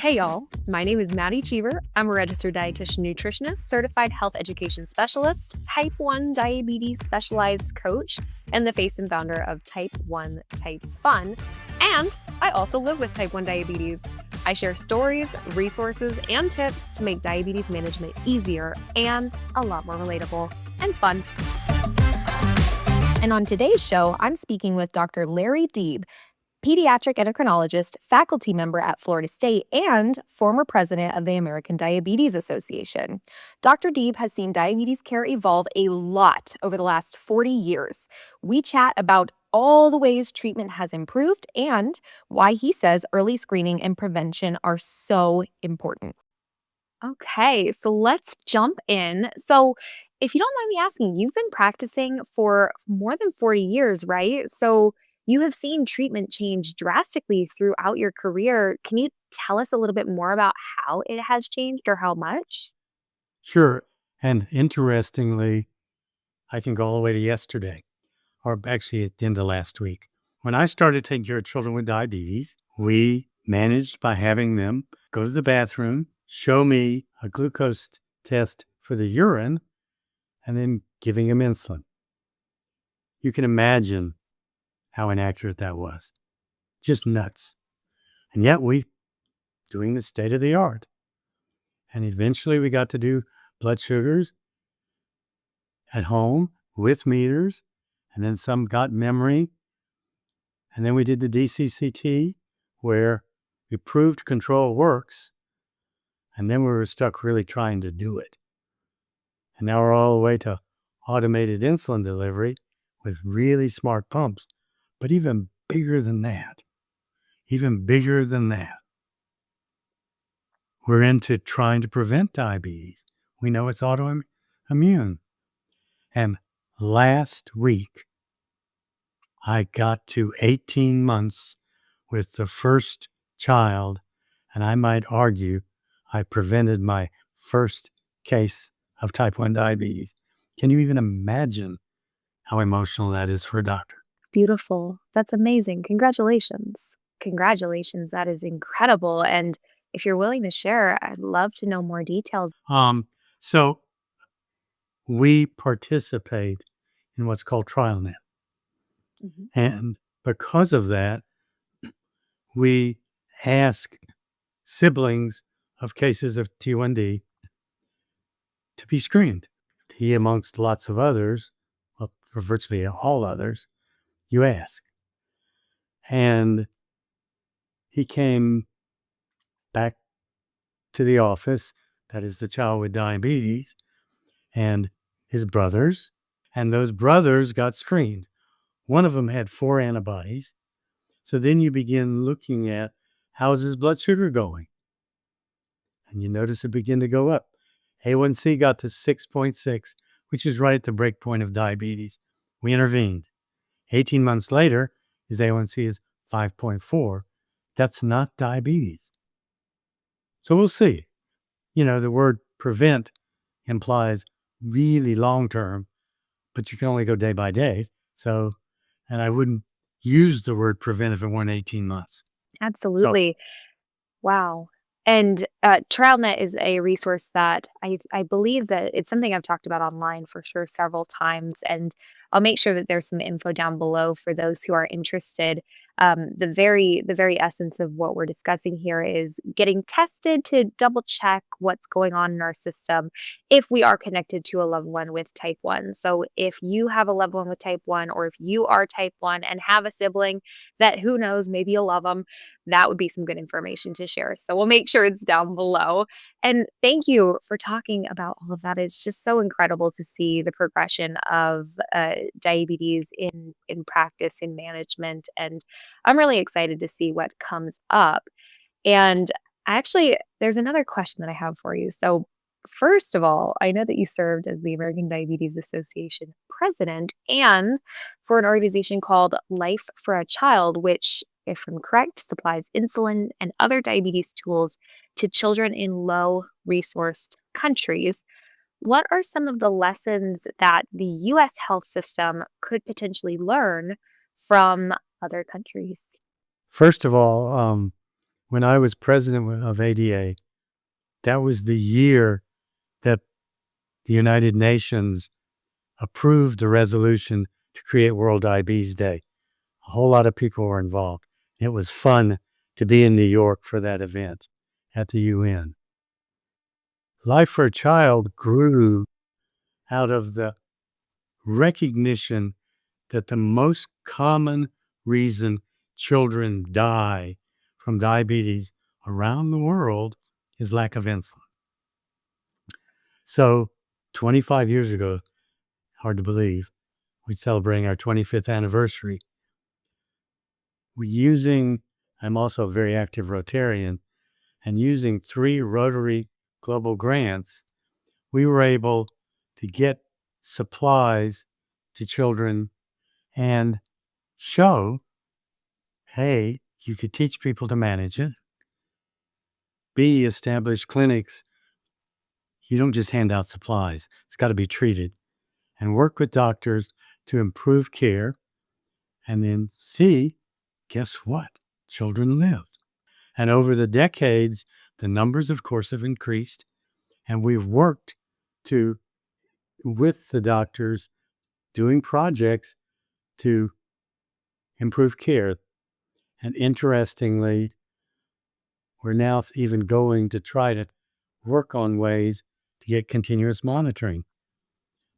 Hey y'all, my name is Maddie Cheever. I'm a registered dietitian nutritionist, certified health education specialist, type 1 diabetes specialized coach, and the face and founder of Type 1 Type Fun. And I also live with type 1 diabetes. I share stories, resources, and tips to make diabetes management easier and a lot more relatable and fun. And on today's show, I'm speaking with Dr. Larry Deeb, pediatric endocrinologist, faculty member at Florida State, and former president of the American Diabetes Association. Dr. Deeb has seen diabetes care evolve a lot over the last 40 years. We chat about all the ways treatment has improved and why he says early screening and prevention are so important. Okay, so let's jump in. So, if you don't mind me asking, you've been practicing for more than 40 years, right? So, you have seen treatment change drastically throughout your career. Can you tell us a little bit more about how it has changed or how much? Sure. And interestingly, I can go all the way to yesterday, or actually at the end of last week. When I started taking care of children with diabetes, we managed by having them go to the bathroom, show me a glucose test for the urine, and then giving them insulin. You can imagine how inaccurate that was. Just nuts. And yet we doing the state of the art. And eventually we got to do blood sugars at home with meters, and then some got memory. And then we did the DCCT where we proved control works, and then we were stuck really trying to do it. And now we're all the way to automated insulin delivery with really smart pumps, but even bigger than that, we're into trying to prevent diabetes. We know it's autoimmune. And last week, I got to 18 months with the first child, and I might argue I prevented my first case of type 1 diabetes. Can you even imagine how emotional that is for a doctor? Beautiful. That's amazing. Congratulations. Congratulations. That is incredible. And if you're willing to share, I'd love to know more details. So we participate in what's called TrialNet. Mhm. And because of that, we ask siblings of cases of T1D to be screened. He, amongst lots of others, well, for virtually all others, you ask. And he came back to the office, that is the child with diabetes, and his brothers, and those brothers got screened. One of them had 4 antibodies. So then you begin looking at how's his blood sugar going? And you notice it begin to go up. A1C got to 6.6, which is right at the break point of diabetes. We intervened. 18 months later, his A1C is 5.4. That's not diabetes. So we'll see. The word prevent implies really long term, but you can only go day by day. So, and I wouldn't use the word prevent if it weren't 18 months. So, Absolutely. Wow. And TrialNet is a resource that I believe that it's something I've talked about online for sure several times. And I'll make sure that there's some info down below for those who are interested. The very essence of what we're discussing here is getting tested to double check what's going on in our system if we are connected to a loved one with type 1. So if you have a loved one with type 1, or if you are type 1 and have a sibling that, who knows, maybe you'll love them, that would be some good information to share. So we'll make sure it's down below. And thank you for talking about all of that. It's just so incredible to see the progression of diabetes in practice, in management, and I'm really excited to see what comes up. And actually, there's another question that I have for you. So, first of all, I know that you served as the American Diabetes Association president and for an organization called Life for a Child, which, if I'm correct, supplies insulin and other diabetes tools to children in low resourced countries. What are some of the lessons that the US health system could potentially learn from other countries? first of all, when I was president of ADA, that was the year that the United Nations approved the resolution to create World Diabetes Day. A whole lot of people were involved. It was fun to be in New York for that event at the UN. Life for a Child grew out of the recognition that the most common reason children die from diabetes around the world is lack of insulin. So 25 years ago, hard to believe, we're celebrating our 25th anniversary. I'm also a very active Rotarian, and using 3 Rotary Global grants, we were able to get supplies to children and show, hey, you could teach people to manage it. B, establish clinics. You don't just hand out supplies. It's got to be treated. And work with doctors to improve care. And then C, guess what? Children live. And over the decades, the numbers, of course, have increased. And we've worked with the doctors, doing projects to improve care. And interestingly, we're now even going to try to work on ways to get continuous monitoring.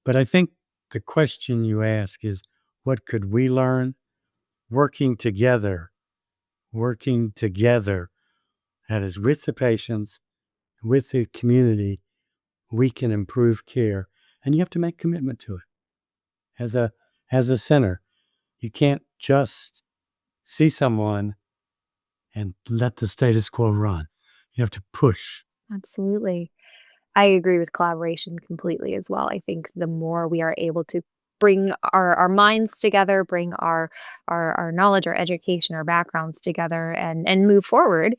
But I think the question you ask is, what could we learn? Working together, that is with the patients, with the community, we can improve care. And you have to make commitment to it. As a center, you can't just see someone and let the status quo run. You have to push. Absolutely. I agree with collaboration completely as well. I think the more we are able to bring our minds together, bring our knowledge, our education, our backgrounds together and move forward,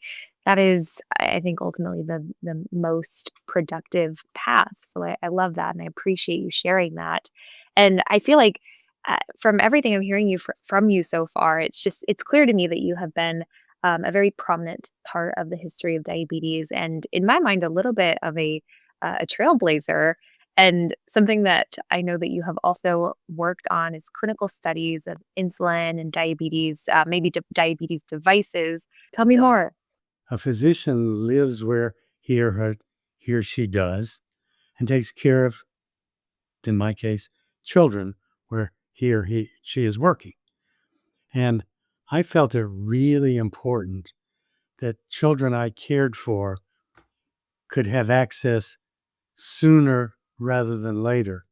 that is, I think, ultimately the most productive path. So I love that and I appreciate you sharing that. And I feel like from everything I'm hearing from you so far, it's clear to me that you have been a very prominent part of the history of diabetes, and in my mind, a little bit of a trailblazer. And something that I know that you have also worked on is clinical studies of insulin and diabetes, maybe diabetes devices. Tell me Yeah. more. A physician lives where he or she does and takes care of, in my case, children where she is working. And I felt it really important that children I cared for could have access sooner rather than later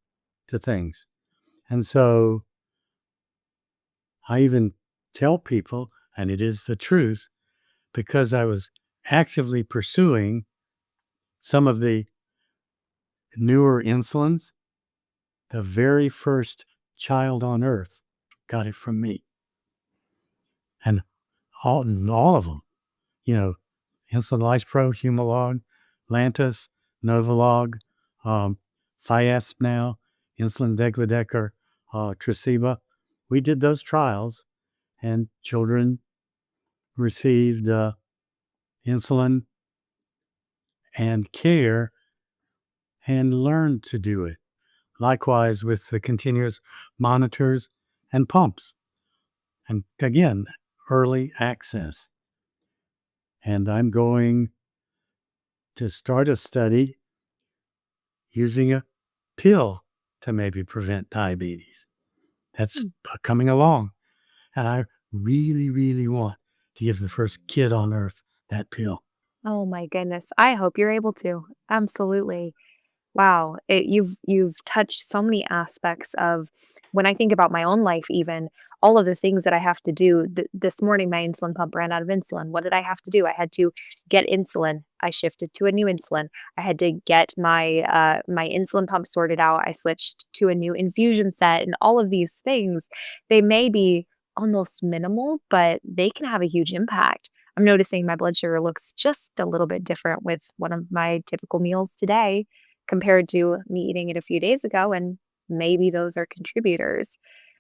to things. And so I even tell people, and it is the truth, because I was actively pursuing some of the newer insulins, the very first child on earth got it from me. And all of them, you know, Insulin Lispro, Humalog, Lantus, Novolog, Fiasp now, Insulin Degludec, Tresiba. We did those trials, and children received insulin and care and learned to do it. Likewise with the continuous monitors and pumps. And again, early access. And I'm going to start a study using a pill to maybe prevent diabetes. That's coming along. And I really, really want to give the first kid on earth that pill. Oh my goodness. I hope you're able to. Absolutely. Wow, you've touched so many aspects of when I think about my own life even, all of the things that I have to do. This morning, my insulin pump ran out of insulin. What did I have to do? I had to get insulin. I shifted to a new insulin. I had to get my insulin pump sorted out. I switched to a new infusion set, and all of these things, they may be almost minimal, but they can have a huge impact. I'm noticing my blood sugar looks just a little bit different with one of my typical meals today compared to me eating it a few days ago, and maybe those are contributors.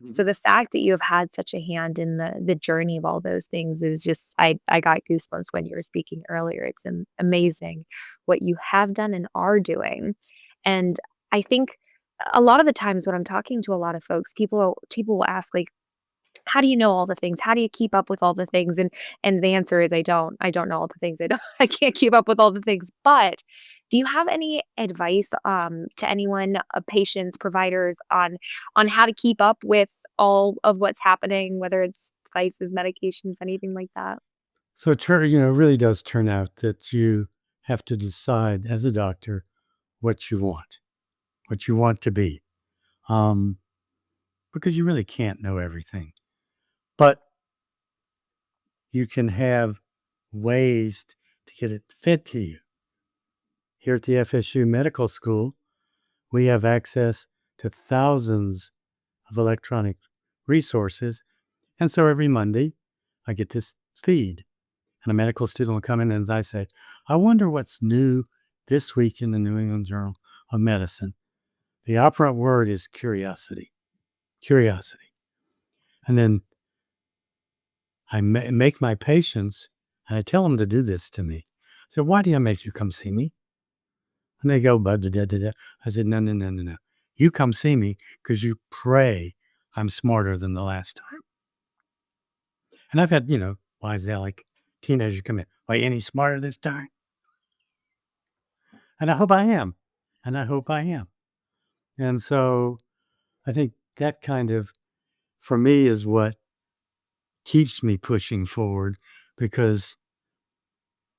So the fact that you have had such a hand in the journey of all those things is just I got goosebumps when you were speaking earlier. It's amazing what you have done and are doing. And I think a lot of the times when I'm talking to a lot of folks, people will ask like, how do you know all the things? How do you keep up with all the things? And the answer is I don't. I don't know all the things. I don't I can't keep up with all the things. But do you have any advice to anyone, patients, providers on how to keep up with all of what's happening, whether it's devices, medications, anything like that? So it really does turn out that you have to decide as a doctor what you want to be, um, because you really can't know everything. But you can have ways to get it fit to you. Here at the FSU Medical School, we have access to thousands of electronic resources. And so every Monday, I get this feed, and a medical student will come in and I say, I wonder what's new this week in the New England Journal of Medicine. The operant word is curiosity. Curiosity. And then I make my patients, and I tell them to do this to me. So why do I make you come see me? And they go, "Blah, da, da, da, da." I said, no, no, no, no, no. You come see me because you pray I'm smarter than the last time. And I've had, why is that like teenagers come in? Are you any smarter this time? And I hope I am. And I hope I am. And so I think that kind of, for me, is what keeps me pushing forward because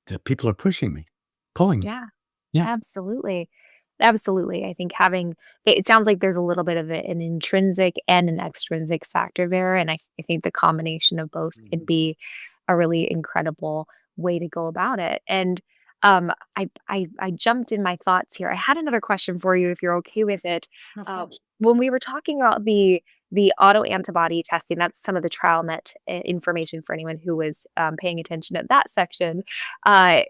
the people are pushing me, pulling me. Yeah. Yeah. Absolutely. Absolutely. I think having it sounds like there's a little bit of an intrinsic and an extrinsic factor there. And I think the combination of both can Mhm. be a really incredible way to go about it. And I jumped in my thoughts here. I had another question for you if you're okay with it. Of course. When we were talking about the auto antibody testing, that's some of the TrialNet information for anyone who was paying attention at that section. Uh,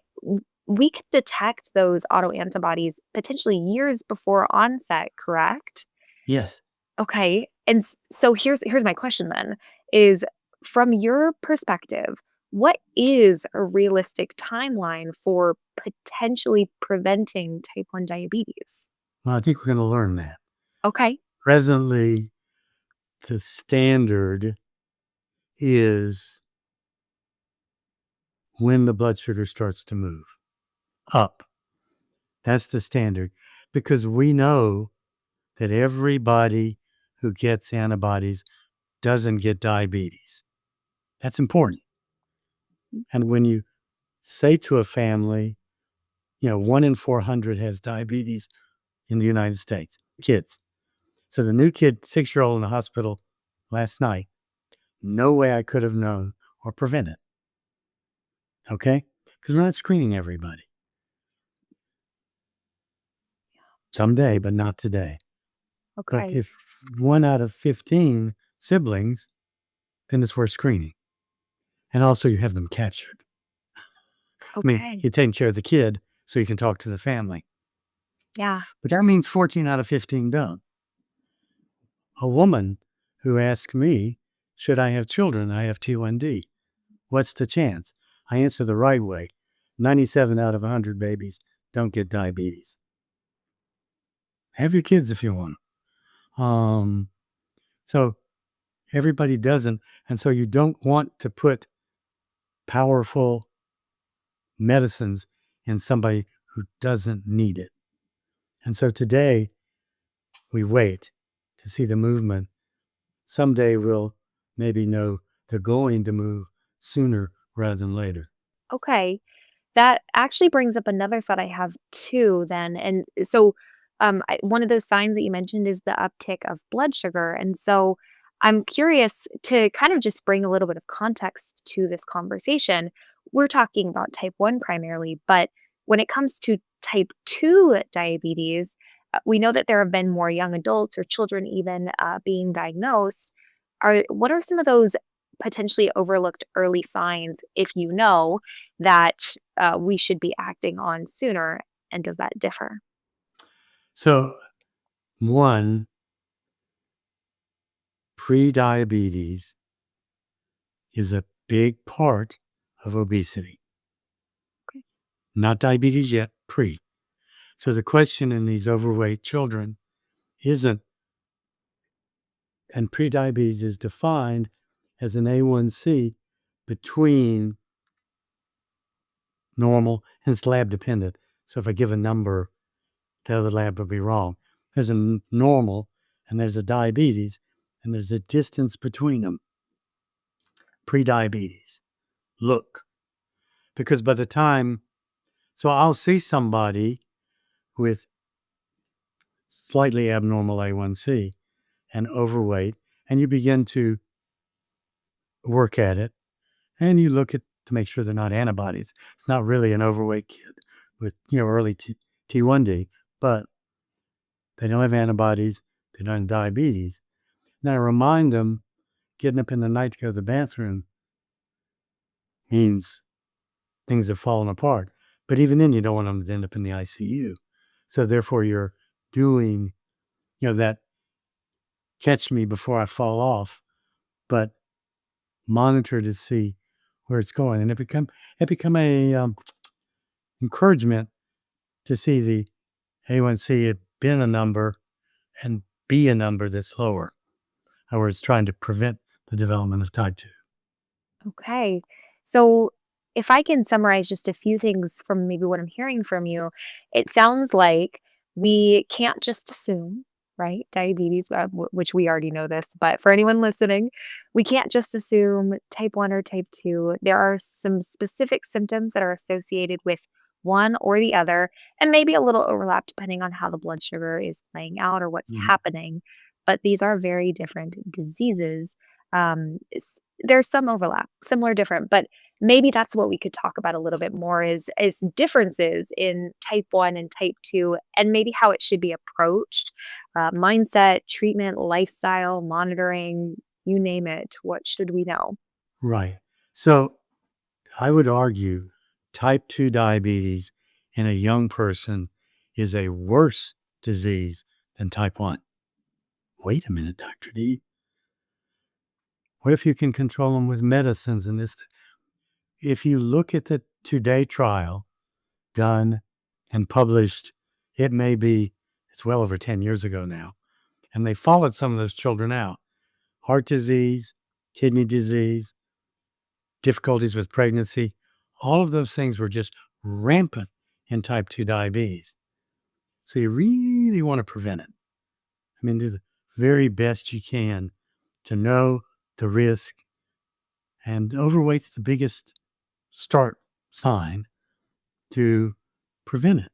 we could detect those autoantibodies potentially years before onset, correct? Yes. Okay, and so here's my question then, is from your perspective, what is a realistic timeline for potentially preventing type 1 diabetes? Well, I think we're going to learn that. Okay, Presently, the standard is when the blood sugar starts to move up. That's the standard because we know that everybody who gets antibodies doesn't get diabetes. That's important. And when you say to a family, 1 in 400 has diabetes in the United States, kids. So the new kid, 6-year-old in the hospital last night, no way I could have known or prevented. Okay? Because we're not screening everybody. Someday, but not today. But okay, if 1 out of 15 siblings, then it's worth screening. And also, you have them captured. I mean, okay. you're taking care of the kid so you can talk to the family. Yeah, But that means 14 out of 15 don't. A woman who asked me, should I have children? I have T1D. What's the chance? I answer the right way. 97 out of 100 babies don't get diabetes. Have your kids if you want. Um, so everybody doesn't. And so you don't want to put powerful medicines in somebody who doesn't need it. And so today we wait to see the movement. Someday we'll maybe know they're going to move sooner rather than later. okay. That actually brings up another thought I have too then, and so, one of those signs that you mentioned is the uptick of blood sugar, and so I'm curious to kind of just bring a little bit of context to this conversation. We're talking about type 1 primarily, but when it comes to type 2 diabetes, we know that there have been more young adults or children even, being diagnosed. What are some of those potentially overlooked early signs, if you know, that we should be acting on sooner, and does that differ? So, one, Prediabetes is a big part of obesity. Okay. Not diabetes yet, pre. So the question in these overweight children isn't, and prediabetes is defined as an A1C between normal and it's lab dependent. So if I give a number, the other lab would be wrong. There's a normal and there's a diabetes, and there's a distance between them. Prediabetes. Look, because by the time, so I'll see somebody with slightly abnormal A1C and overweight, and you begin to work at it, and you look at to make sure they're not antibodies. It's not really an overweight kid with early T1D, but they don't have antibodies, they don't have diabetes. Then I remind them getting up in the night to go to the bathroom means things have fallen apart. But even then, you don't want them to end up in the ICU. So therefore, you're doing, that catch me before I fall off, but monitor to see where it's going, and it become a encouragement to see the A1C had been a number and be a number that's lower. In other words, trying to prevent the development of type 2. Okay. So if I can summarize just a few things from maybe what I'm hearing from you, it sounds like we can't just assume, right? Diabetes, which we already know this, but for anyone listening, we can't just assume type 1 or type 2. There are some specific symptoms that are associated with one or the other, and maybe a little overlap depending on how the blood sugar is playing out or what's Mhm. happening. But these are very different diseases. There's some overlap, similar, different, but maybe that's what we could talk about a little bit more is differences in type 1 and type 2 and maybe how it should be approached. Mindset, treatment, lifestyle, monitoring, you name it. What should we know? Right. So I would argue type 2 diabetes in a young person is a worse disease than type 1. Wait a minute, Dr. D. What if you can control them with medicines and this? If you look at the Today trial done and published, it's well over 10 years ago now, and they followed some of those children out. Heart disease, kidney disease, difficulties with pregnancy, all of those things were just rampant in type 2 diabetes. So you really want to prevent it. I mean, do the very best you can to know the risk, and overweight's the biggest start sign to prevent it.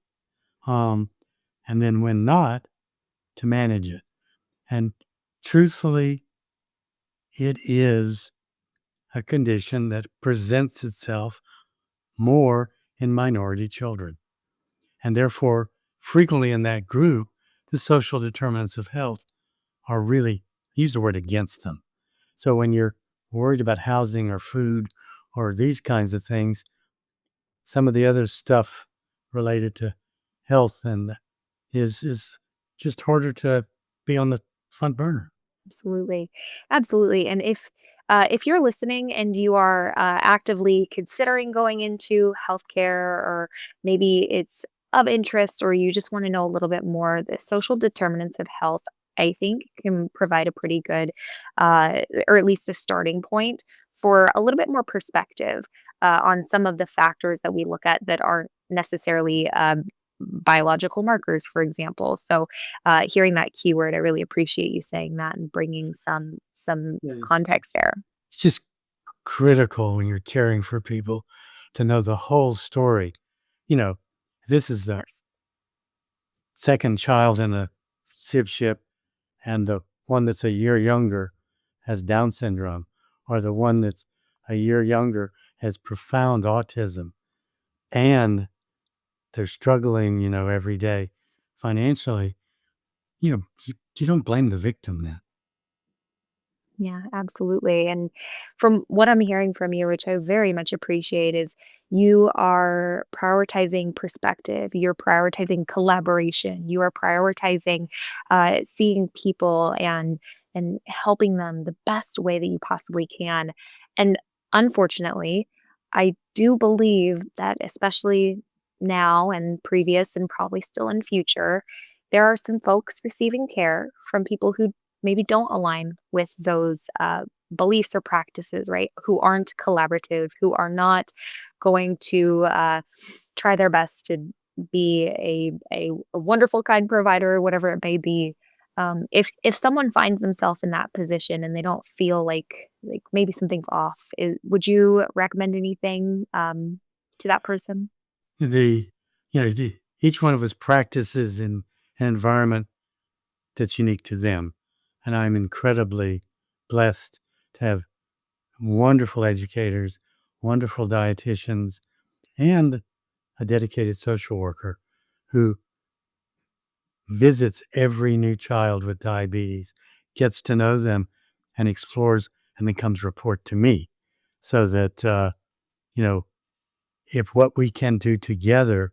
Um, and then when not, to manage it. And truthfully, it is a condition that presents itself more in minority children. And therefore, frequently in that group, the social determinants of health are really, use the word, against them. So when you're worried about housing or food or these kinds of things, some of the other stuff related to health and is just harder to be on the front burner. Absolutely. Absolutely. And if you're listening and you are actively considering going into healthcare, or maybe it's of interest, or you just want to know a little bit more, the social determinants of health, I think, can provide a pretty good, or at least a starting point for a little bit more perspective on some of the factors that we look at that aren't necessarily biological markers, for example. So hearing that keyword, I really appreciate you saying that and bringing some Yes. context there. It's just critical when you're caring for people to know the whole story. You know, this is Of the course. second child in a SIV ship, and the one that's a year younger has Down syndrome, or the one that's a year younger has profound autism, and they're struggling, every day financially. You don't blame the victim then. Yeah, absolutely. And from what I'm hearing from you, which I very much appreciate, is you are prioritizing perspective, you're prioritizing collaboration, you are prioritizing seeing people and and helping them the best way that you possibly can. And unfortunately, I do believe that especially now and previous and probably still in future, there are some folks receiving care from people who maybe don't align with those beliefs or practices, right? Who aren't collaborative, who are not going to try their best to be a wonderful, kind provider, or whatever it may be. If someone finds themselves in that position and they don't feel like maybe something's off, would you recommend anything to that person? The each one of us practices in an environment that's unique to them, and I'm incredibly blessed to have wonderful educators, wonderful dietitians, and a dedicated social worker who visits every new child with diabetes, gets to know them, and explores, and then comes report to me, so that you know if what we can do together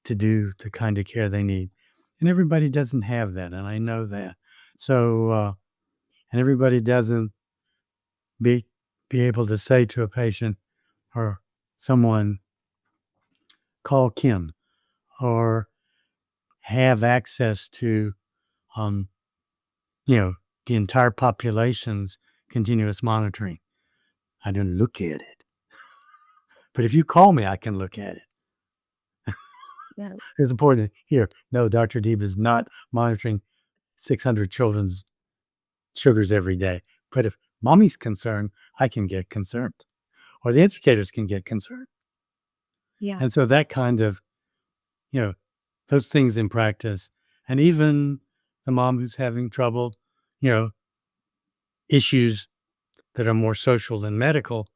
to do the kind of care they need, and everybody doesn't have that, and I know that. So and everybody doesn't be be able to say to a patient or someone, call Kim, or have access to um, you know, the entire population's continuous monitoring. I don't look at it. But if you call me, I can look at it. Yeah, It's important here. No, Dr. Deeb is not monitoring 600 children's sugars every day. But if mommy's concerned, I can get concerned, or the educators can get concerned. yeah, And so that kind of, you know, those things in practice, and even the mom who's having trouble, you know, issues that are more social than medical,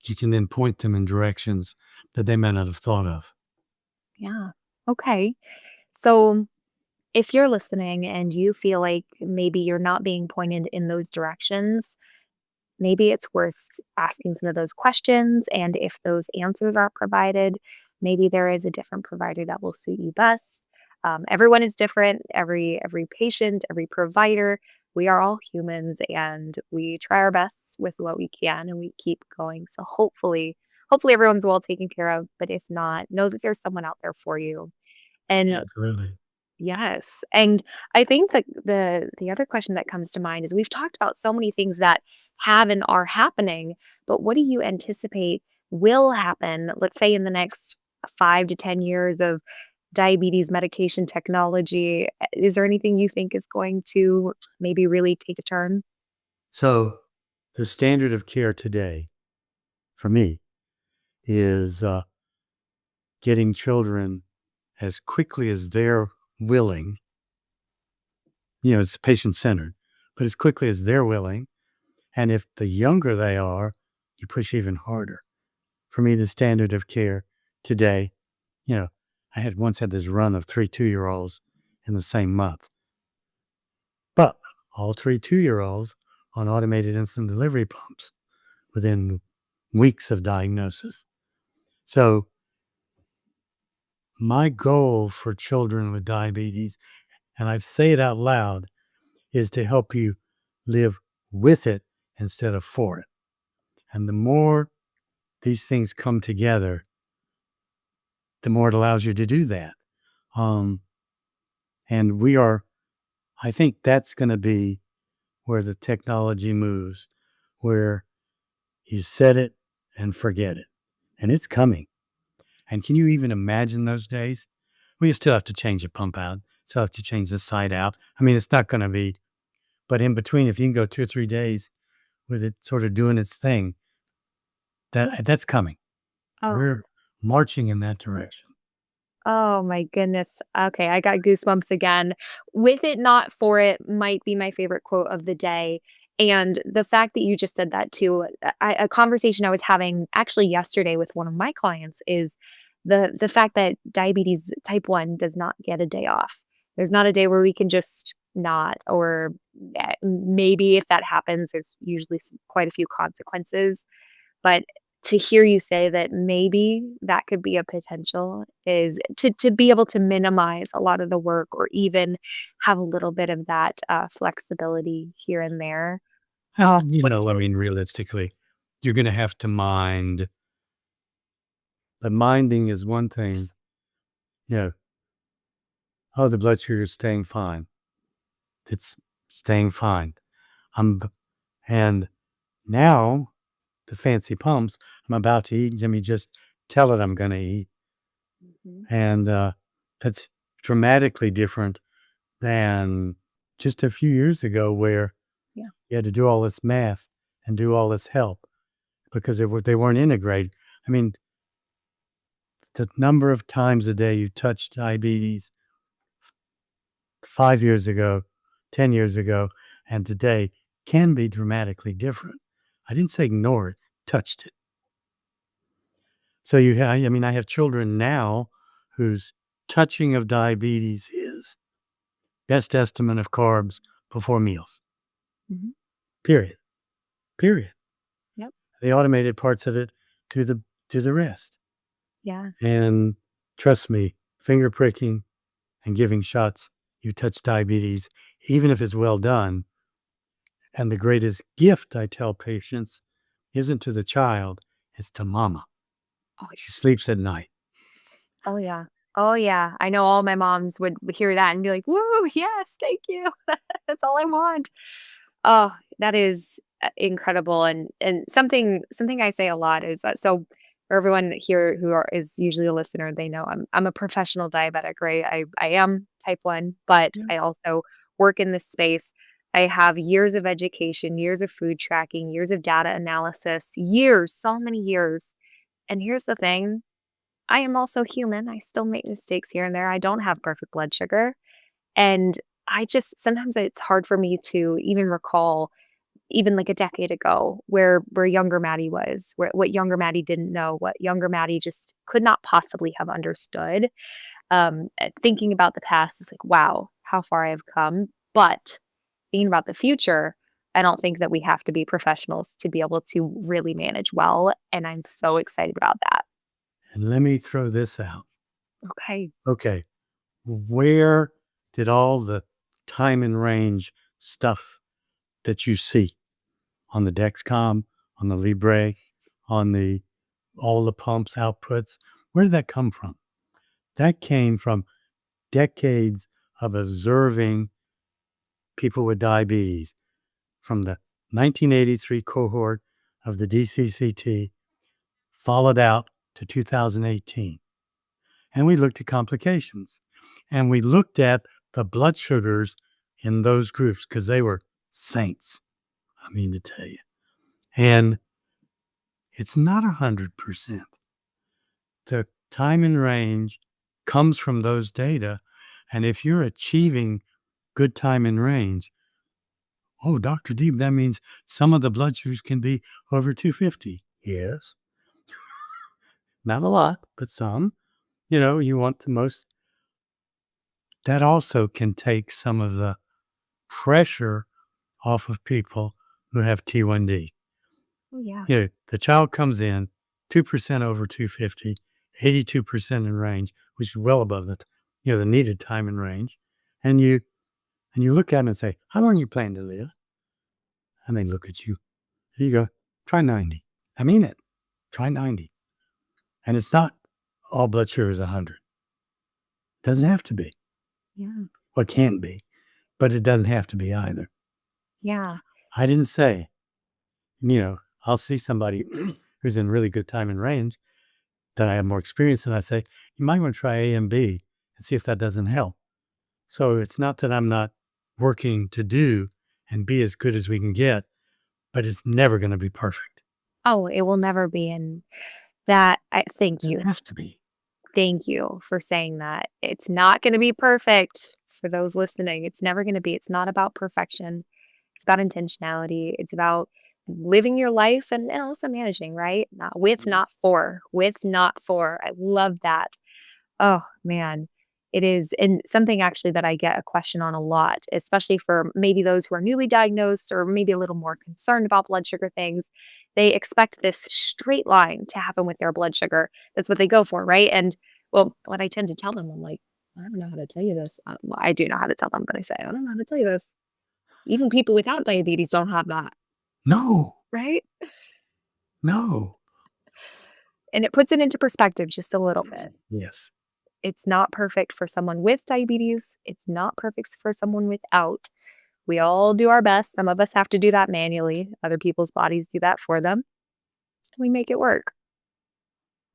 you can then point them in directions that they may not have thought of. yeah. Okay. So if you're listening and you feel like maybe you're not being pointed in those directions, maybe it's worth asking some of those questions. And if those answers are provided, maybe there is a different provider that will suit you best. Everyone is different. Every patient, every provider. We are all humans, and we try our best with what we can, and we keep going. So hopefully everyone's well taken care of. But if not, know that there's someone out there for you. And Absolutely. yes, and I think that the other question that comes to mind is we've talked about so many things that have and are happening, but what do you anticipate will happen, let's say in the next 5 to 10 years of diabetes medication technology? Is there anything you think is going to maybe really take a turn? So the standard of care today for me is getting children as quickly as they're willing. It's patient centered, but as quickly as they're willing. And if the younger they are, you push even harder. For me, the standard of care today, you know, I had once had this run of 3 2-year-olds in the same month, but all 3 2-year-olds on automated insulin delivery pumps within weeks of diagnosis. So my goal for children with diabetes, and I say it out loud, is to help you live with it instead of for it. And the more these things come together, the more it allows you to do that. Um, and I think that's going to be where the technology moves, where you set it and forget it. And it's coming. And can you even imagine those days? Well, you still have to change the pump out, still have to change the side out. I mean, it's not going to be, but in between, if you can go 2 or 3 days with it sort of doing its thing, that's coming. Oh. We're marching in that direction. Oh my goodness. Okay, I got goosebumps again. With it, not for it might be my favorite quote of the day. And the fact that you just said that too, a conversation I was having actually yesterday with one of my clients is the fact that diabetes type 1 does not get a day off. There's not a day where we can just not, or maybe if that happens, there's usually quite a few consequences. But to hear you say that maybe that could be a potential is to be able to minimize a lot of the work or even have a little bit of that, flexibility here and there. Well, Oh, you what know, I mean, realistically, you're gonna have to mind. But minding is one thing. You know, oh, the blood sugar is staying fine. It's staying fine. I'm b and now the fancy pumps, I'm about to eat, let me just tell it I'm gonna eat, Mhm. and, that's dramatically different than just a few years ago where Yeah. you had to do all this math and do all this help because they weren't integrated. I mean, the number of times a day you touch diabetes 5 years ago, 10 years ago, and today can be dramatically different. I didn't say ignore it, touched it. So I mean, I have children now whose touching of diabetes is best estimate of carbs before meals, Mhm. period, period. Yep. They automated parts of it to the rest. Yeah. And trust me, finger pricking and giving shots, you touch diabetes, even if it's well done. And the greatest gift I tell patients isn't to the child, it's to mama. Oh, She sleeps at night. oh, yeah. Oh, yeah. I know all my moms would hear that and be like, "Woo, yes, thank you. That's all I want." Oh, that is, incredible, and something I say a lot is that so for everyone here who is usually a listener, they know I'm a professional diabetic, right? I am type 1, but Yeah. I also work in this space. I have years of education, years of food tracking, years of data analysis, years, so many years, and here's the thing, I am also human, I still make mistakes here and there, I don't have perfect blood sugar, and I just sometimes it's hard for me to even recall even like a decade ago where younger Maddie was, where what younger Maddie didn't know, what younger Maddie just could not possibly have understood. Thinking about the past is like, wow, how far I have come. But thinking about the future, I don't think that we have to be professionals to be able to really manage well. And I'm so excited about that. And let me throw this out. Okay. Okay, where did all the time and range stuff that you see on the Dexcom, on the Libre, on the all the pumps outputs, where did that come from? That came from decades of observing people with diabetes from the 1983 cohort of the DCCT, followed out to 2018. And we looked at complications. And we looked at the blood sugars in those groups because they were saints, I mean to tell you. And it's not 100%. The time and range comes from those data. And if you're achieving good time and range, oh, Dr. Deeb, that means some of the blood sugars can be over 250. Yes, not a lot, but some. You know, you want the most. That also can take some of the pressure off of people who have T1D. Oh, yeah. You know, the child comes in 2% over 250, 82% in range, which is well above the needed time in range. And you look at them and say, how long you plan to live? And they look at you. You go, try 90. I mean it. Try 90. And it's not all blood sugar is 100. Doesn't have to be. Yeah. Well, it can be, but it doesn't have to be either. Yeah. I didn't say, I'll see somebody who's in really good time and range that I have more experience, and I say, you might want to try A and B and see if that doesn't help. So it's not that I'm not working to do and be as good as we can get, but it's never going to be perfect. Oh, it will never be. And that, thank It you. doesn't have to be. Thank you for saying that. It's not gonna be perfect for those listening. It's never gonna be. It's not about perfection. It's about intentionality. It's about living your life and also managing, right? Not with, Mhm. not for. With, not for. I love that. Oh, man. It is, and something actually that I get a question on a lot, especially for maybe those who are newly diagnosed or maybe a little more concerned about blood sugar things. They expect this straight line to happen with their blood sugar. That's what they go for, right? And well, what I tend to tell them, I'm like, I don't know how to tell you this. Well, I do know how to tell them, but I say, I don't know how to tell you this. Even people without diabetes don't have that, No, right? no. And it puts it into perspective just a little bit. Yes. It's not perfect for someone with diabetes. It's not perfect for someone without. We all do our best. Some of us have to do that manually. Other people's bodies do that for them. We make it work.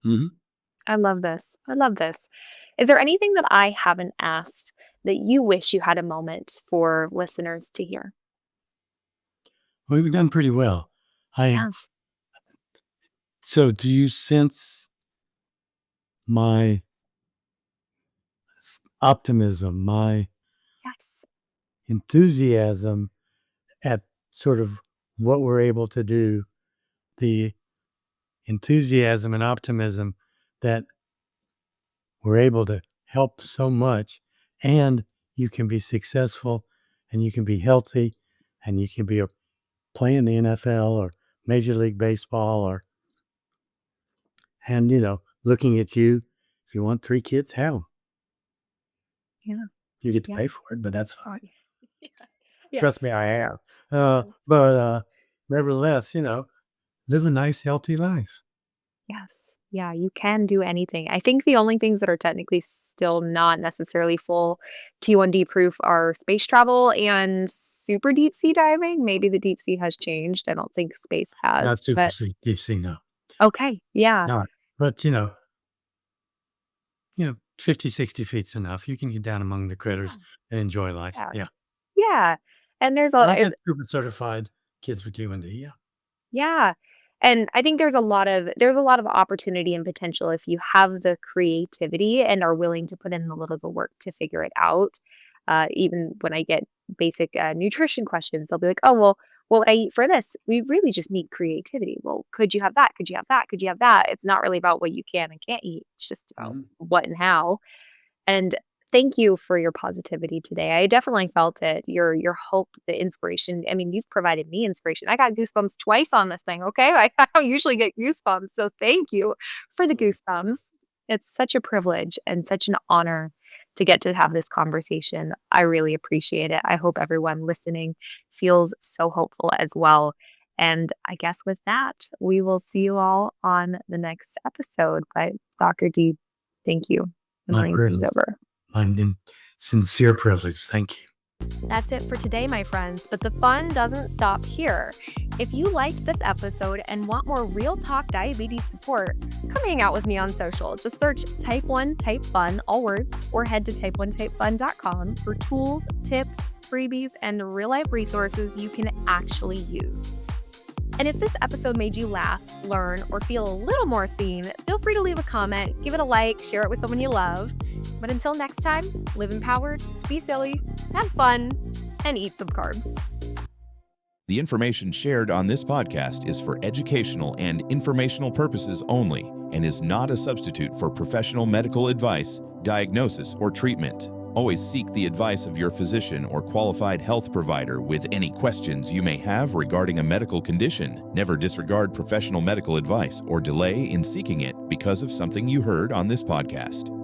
Hmm. I love this. I love this. Is there anything that I haven't asked that you wish you had a moment for listeners to hear? Well, we've done pretty well. I Yeah. So do you sense my optimism, my Yes. enthusiasm at sort of what we're able to do, the enthusiasm and optimism that we're able to help so much, and you can be successful and you can be healthy and you can be playing the NFL or Major League Baseball or, and, looking at you, if you want 3 kids, have 'em. Yeah. You get to Yeah. pay for it, but that's Oh, fine. yeah. Yeah. Trust me, I have. Yes. But nevertheless, live a nice, healthy life. Yes. Yeah, you can do anything. I think the only things that are technically still not necessarily full T1D proof are space travel and super deep sea diving. Maybe the deep sea has changed. I don't think space has, Not super but sea, deep sea, no. okay. Yeah. Not. But, 50, 60 feet's enough. You can get down among the critters Yeah. and enjoy life. Yeah. Yeah. Yeah. And there's And I've a had super certified kids for T1D. Yeah. yeah. And I think there's a lot of opportunity and potential if you have the creativity and are willing to put in a little of the work to figure it out. Even when I get basic nutrition questions, they'll be like, "Oh, well, what would I eat for this?" We really just need creativity. Well, could you have that? Could you have that? Could you have that? It's not really about what you can and can't eat. It's just about Mhm. what and how. And thank you for your positivity today. I definitely felt it. Your hope, the inspiration. I mean, you've provided me inspiration. I got goosebumps twice on this thing, okay? I don't usually get goosebumps, so thank you for the goosebumps. It's such a privilege and such an honor to get to have this conversation. I really appreciate it. I hope everyone listening feels so hopeful as well. And I guess with that, we will see you all on the next episode. But Dr. D, thank you for My bringing things privilege. over. My sincere privilege. Thank you. That's it for today, my friends, but the fun doesn't stop here. If you liked this episode and want more real talk diabetes support, come hang out with me on social. Just search Type 1 Type Fun, all words, or head to type1typefun.com for tools, tips, freebies, and real life resources you can actually use. And if this episode made you laugh, learn, or feel a little more seen, feel free to leave a comment, give it a like, share it with someone you love. But until next time, live empowered, be silly, have fun, and eat some carbs. The information shared on this podcast is for educational and informational purposes only and is not a substitute for professional medical advice, diagnosis, or treatment. Always seek the advice of your physician or qualified health provider with any questions you may have regarding a medical condition. Never disregard professional medical advice or delay in seeking it because of something you heard on this podcast.